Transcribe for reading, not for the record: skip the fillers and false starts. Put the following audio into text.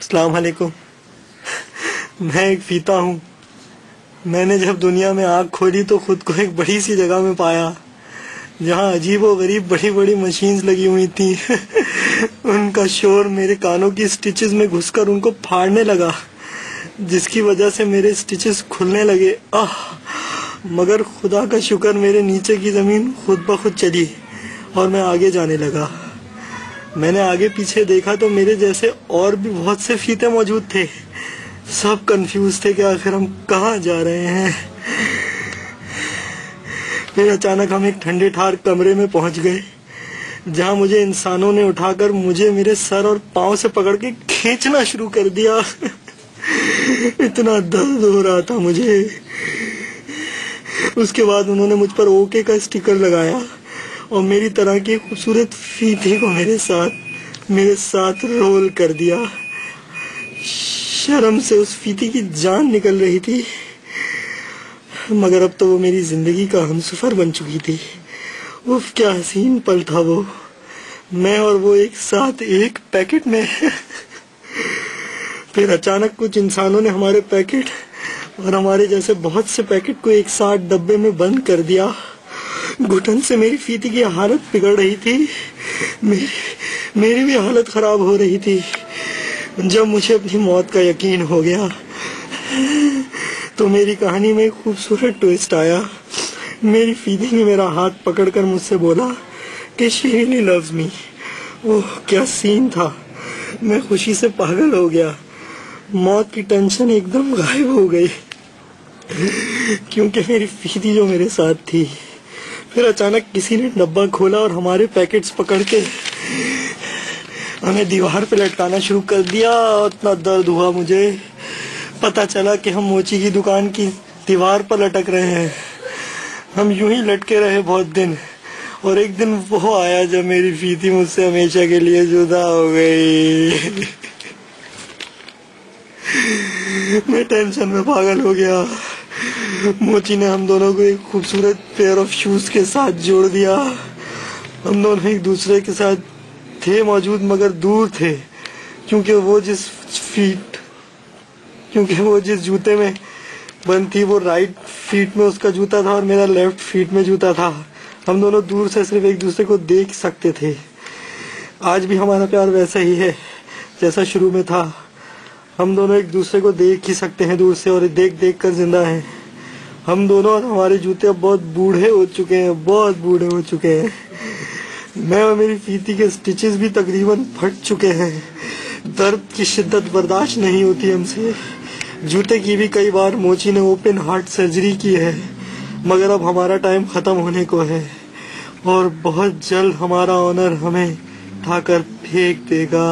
अस्सलाम वालेकुम। मैं एक फीता हूँ। मैंने जब दुनिया में आँख खोली तो खुद को एक बड़ी सी जगह में पाया जहाँ अजीब व गरीब बड़ी बड़ी मशीन्स लगी हुई थी। उनका शोर मेरे कानों की स्टिचेस में घुसकर उनको फाड़ने लगा, जिसकी वजह से मेरे स्टिचेस खुलने लगे। मगर खुदा का शुक्र, मेरे नीचे की ज़मीन खुद ब खुद चली और मैं आगे जाने लगा। मैंने आगे पीछे देखा तो मेरे जैसे और भी बहुत से फीते मौजूद थे। सब कंफ्यूज थे कि आखिर हम कहाँ जा रहे हैं। फिर अचानक हम एक ठंडे ठार कमरे में पहुंच गए, जहां मुझे इंसानों ने उठाकर मुझे मेरे सर और पांव से पकड़ के खींचना शुरू कर दिया। इतना दर्द हो रहा था मुझे। उसके बाद उन्होंने मुझ पर ओके का स्टिकर लगाया और मेरी तरह की खूबसूरत फीते को मेरे साथ रोल कर दिया। शर्म से उस फीती की जान निकल रही थी, मगर अब तो वो मेरी जिंदगी का हमसफर बन चुकी थी। उफ, क्या हसीन पल था वो। मैं और वो एक साथ एक पैकेट में। फिर अचानक कुछ इंसानों ने हमारे पैकेट और हमारे जैसे बहुत से पैकेट को एक साथ डब्बे में बंद कर दिया। घुटन से मेरी फीती की हालत बिगड़ रही थी। मेरी भी हालत खराब हो रही थी। जब मुझे अपनी मौत का यकीन हो गया तो मेरी कहानी में एक खूबसूरत ट्विस्ट आया। मेरी फीती ने मेरा हाथ पकड़कर मुझसे बोला कि शी रियली लव्स मी। ओह, क्या सीन था। मैं खुशी से पागल हो गया। मौत की टेंशन एकदम गायब हो गई, क्योंकि मेरी फीती जो मेरे साथ थी। फिर अचानक किसी ने डब्बा खोला और हमारे पैकेट्स पकड़ के हमें दीवार पे लटकाना शुरू कर दिया। इतना दर्द हुआ मुझे। पता चला कि हम मोची की दुकान की दीवार पर लटक रहे हैं। हम यूं ही लटके रहे बहुत दिन, और एक दिन वो आया जब मेरी फीती मुझसे हमेशा के लिए जुदा हो गई। मैं टेंशन में पागल हो गया। मोची ने हम दोनों को एक खूबसूरत पेयर ऑफ शूज के साथ जोड़ दिया। हम दोनों एक दूसरे के साथ थे मौजूद, मगर दूर थे, क्योंकि वो जिस जूते में बंद थी वो राइट फीट में उसका जूता था और मेरा लेफ्ट फीट में जूता था। हम दोनों दूर से सिर्फ एक दूसरे को देख सकते थे। आज भी हमारा प्यार वैसा ही है जैसा शुरू में था। हम दोनों एक दूसरे को देख ही सकते हैं दूर से, और देख देख कर जिंदा हैं। हम दोनों और हमारे जूते अब बहुत बूढ़े हो चुके हैं। मैं और मेरी फीती के स्टिचेस भी तकरीबन फट चुके हैं। दर्द की शिद्दत बर्दाश्त नहीं होती हमसे। जूते की भी कई बार मोची ने ओपन हार्ट सर्जरी की है, मगर अब हमारा टाइम खत्म होने को है और बहुत जल्द हमारा ऑनर हमें उठाकर फेंक देगा।